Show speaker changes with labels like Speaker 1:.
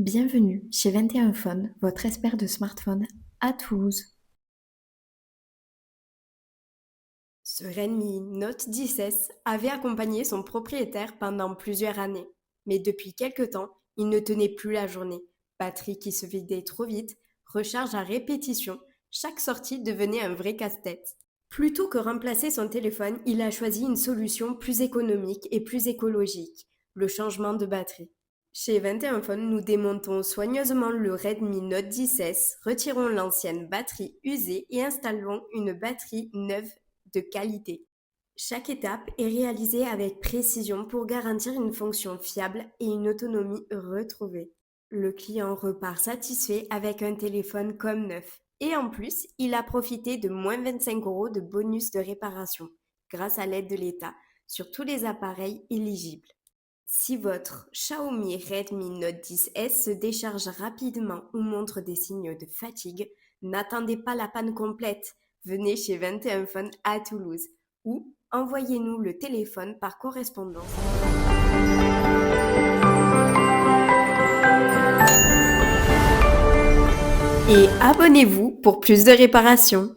Speaker 1: Bienvenue chez 21 Phone, votre expert de smartphone à Toulouse.
Speaker 2: Ce Redmi Note 10S avait accompagné son propriétaire pendant plusieurs années. Mais depuis quelque temps, il ne tenait plus la journée. Batterie qui se vidait trop vite, recharge à répétition, chaque sortie devenait un vrai casse-tête. Plutôt que remplacer son téléphone, il a choisi une solution plus économique et plus écologique, le changement de batterie. Chez 21 Phone, nous démontons soigneusement le Redmi Note 10S, retirons l'ancienne batterie usée et installons une batterie neuve de qualité. Chaque étape est réalisée avec précision pour garantir une fonction fiable et une autonomie retrouvée. Le client repart satisfait avec un téléphone comme neuf. Et en plus, il a profité de moins 25 € de bonus de réparation, grâce à l'aide de l'État, sur tous les appareils éligibles. Si votre Xiaomi Redmi Note 10S se décharge rapidement ou montre des signes de fatigue, n'attendez pas la panne complète. Venez chez 21 Phone à Toulouse ou envoyez-nous le téléphone par correspondance. Et abonnez-vous pour plus de réparations.